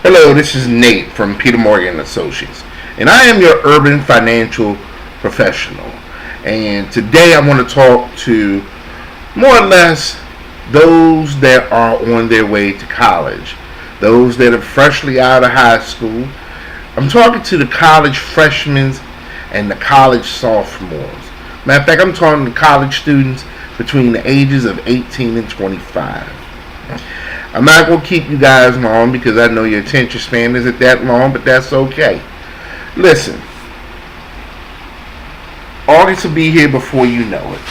Hello, this is Nate from Peter Morgan Associates, and I am your urban financial professional. And today I want to talk to more or less those that are on their way to college, those that are freshly out of high school. I'm talking to the college freshmen and the college sophomores. Matter of fact, I'm talking to college students between the ages of 18 and 25. I'm not going to keep you guys long because I know your attention span isn't that long, but that's okay. Listen, August will be here before you know it.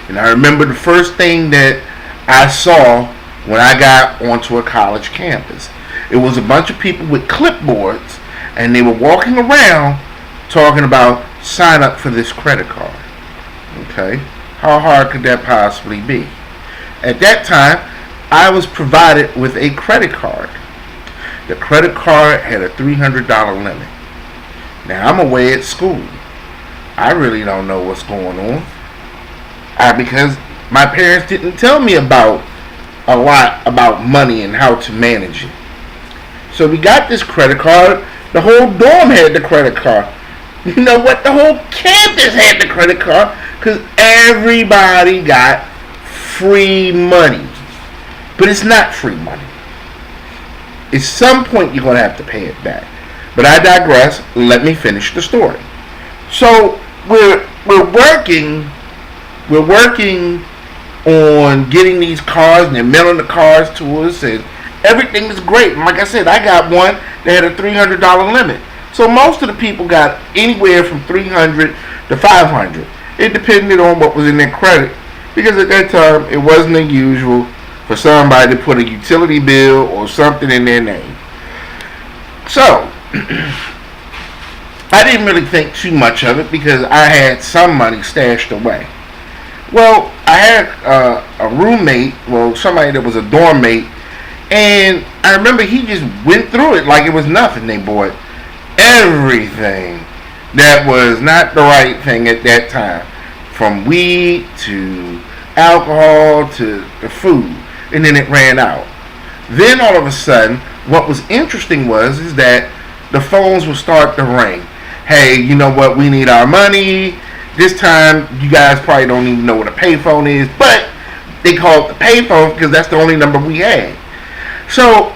And I remember the first thing that I saw when I got onto a college campus. It was a bunch of people with clipboards, and they were walking around talking about sign up for this credit card. Okay? How hard could that possibly be? At that time, I was provided with a credit card. The credit card had a $300 limit. Now, I'm away at school. I really don't know what's going on. Because my parents didn't tell me about a lot about money and how to manage it. So we got this credit card. The whole dorm had the credit card. You know what? The whole campus had the credit card because everybody got free money. But it's not free money. At some point, you're going to have to pay it back. But I digress. Let me finish the story. So we're working on getting these cards, and they're mailing the cards to us, and everything is great. And like I said, I got one that had a $300 limit. So most of the people got anywhere from $300 to $500. It depended on what was in their credit, because at that time it wasn't unusual for somebody to put a utility bill or something in their name. So, I didn't really think too much of it because I had some money stashed away. Well, I had a roommate, somebody that was a dorm mate, and I remember he just went through it like it was nothing. They bought everything that was not the right thing at that time, from weed to alcohol to the food. And then it ran out. Then all of a sudden, what was interesting is that the phones would start to ring. Hey, you know what? We need our money. This time, you guys probably don't even know what a payphone is, but they call it the payphone because that's the only number we had. So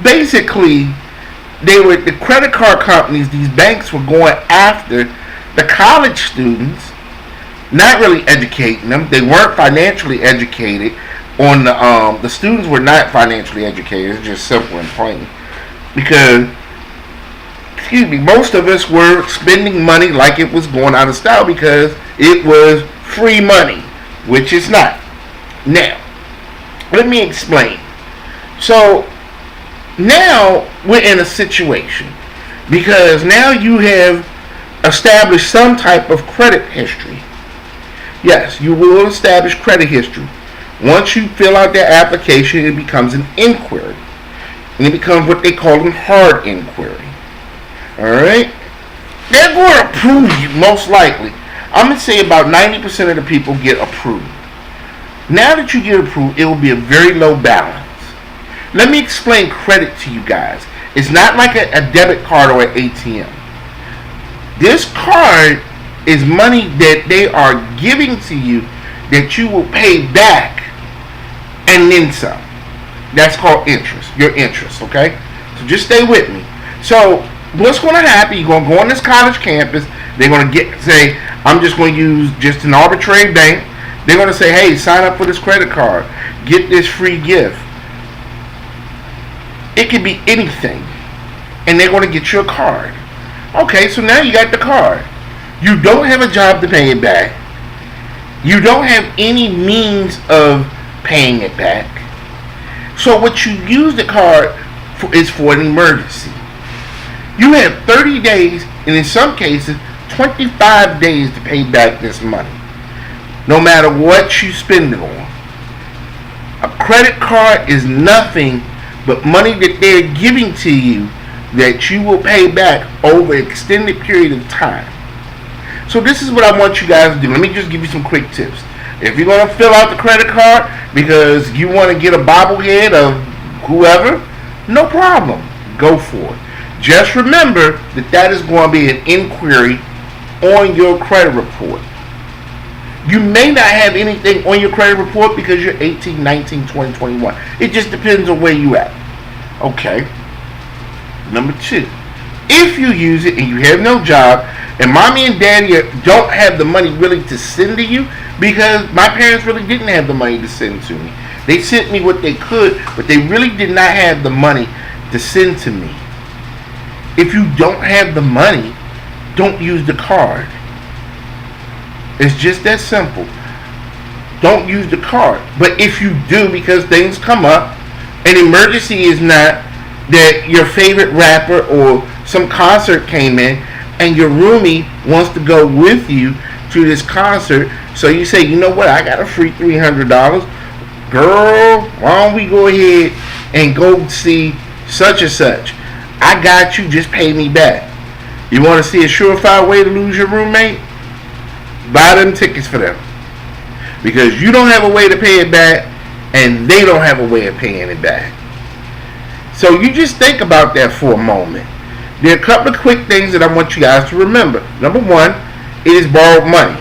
basically, the credit card companies, these banks were going after the college students, not really educating them. They weren't financially educated. The students were not financially educated. It's just simple and plain. Because, most of us were spending money like it was going out of style because it was free money, which it's not. Now, let me explain. So, now we're in a situation because now you have established some type of credit history. Yes, you will establish credit history. Once you fill out that application, it becomes an inquiry. And it becomes what they call a hard inquiry. Alright? They're going to approve you, most likely. I'm going to say about 90% of the people get approved. Now that you get approved, it will be a very low balance. Let me explain credit to you guys. It's not like a debit card or an ATM. This card is money that they are giving to you that you will pay back and then some. That's called interest. Your interest, okay? So just stay with me. So what's going to happen? You're going to go on this college campus. They're going to say, I'm just going to use just an arbitrary bank. They're going to say, hey, sign up for this credit card. Get this free gift. It could be anything. And they're going to get you a card. Okay, so now you got the card. You don't have a job to pay it back. You don't have any means of paying it back. So what you use the card for is for an emergency. You have 30 days, and in some cases, 25 days to pay back this money. No matter what you spend it on. A credit card is nothing but money that they're giving to you that you will pay back over an extended period of time. So this is what I want you guys to do. Let me just give you some quick tips. If you're going to fill out the credit card because you want to get a bobblehead of whoever, no problem. go for it. Just remember that is going to be an inquiry on your credit report. You may not have anything on your credit report because you're 18, 19, 20, 21. It just depends on where you at. Okay. Number 2. If you use it and you have no job, and mommy and daddy don't have the money really to send to you, because my parents really didn't have the money to send to me. They sent me what they could, but they really did not have the money to send to me. If you don't have the money, don't use the card. It's just that simple. Don't use the card. But if you do, because things come up, an emergency is not that your favorite rapper or some concert came in and your roomie wants to go with you to this concert. So you say, you know what, I got a free $300. Girl, why don't we go ahead and go see such and such? I got you, just pay me back. You want to see a surefire way to lose your roommate? Buy them tickets for them. Because you don't have a way to pay it back, and they don't have a way of paying it back. So you just think about that for a moment. There are a couple of quick things that I want you guys to remember. Number 1, it is borrowed money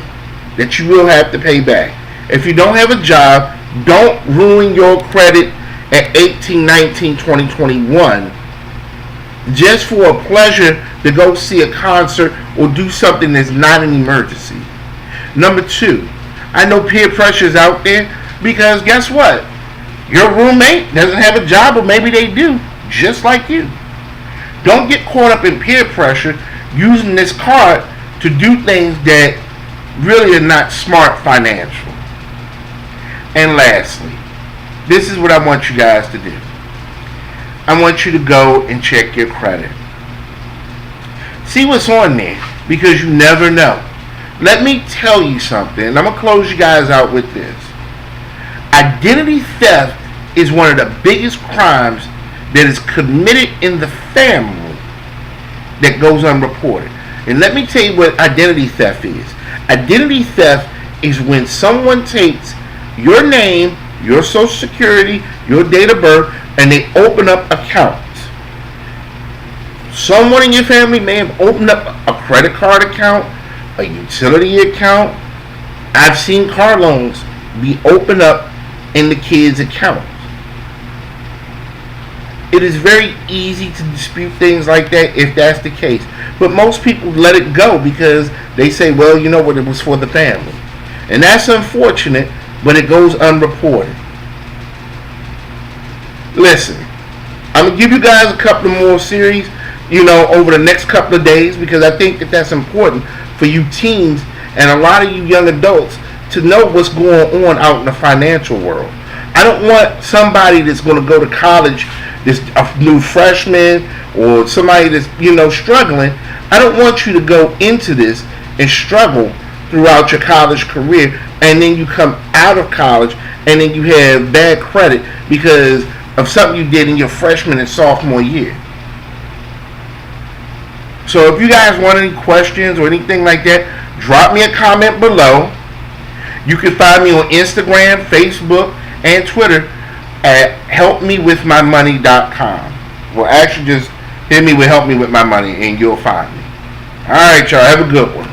that you will have to pay back. If you don't have a job, don't ruin your credit at 18, 19, 20, 21 just for a pleasure to go see a concert or do something that's not an emergency. Number 2, I know peer pressure is out there because guess what? Your roommate doesn't have a job, or maybe they do, just like you. Don't get caught up in peer pressure using this card to do things that really are not smart financial. And lastly, this is what I want you guys to do. I want you to go and check your credit. See what's on there, because you never know. Let me tell you something, and I'm going to close you guys out with this. Identity theft is one of the biggest crimes that is committed in the family that goes unreported. And let me tell you what identity theft is. Identity theft is when someone takes your name, your social security, your date of birth, and they open up accounts. Someone in your family may have opened up a credit card account, a utility account. I've seen car loans be opened up in the kids' accounts. It is very easy to dispute things like that if that's the case. But most people let it go because they say, well, you know what, it was for the family. And that's unfortunate, but it goes unreported. Listen, I'm going to give you guys a couple of more series, over the next couple of days, because I think that that's important for you teens and a lot of you young adults to know what's going on out in the financial world. I don't want somebody that's going to go to college, a new freshman, or somebody that's, struggling. I don't want you to go into this and struggle throughout your college career, and then you come out of college and then you have bad credit because of something you did in your freshman and sophomore year. So if you guys want any questions or anything like that, drop me a comment below. You can find me on Instagram, Facebook, and Twitter at helpmewithmymoney.com. Well, actually just hit me with help me with my money and you'll find me. Alright, y'all, have a good one.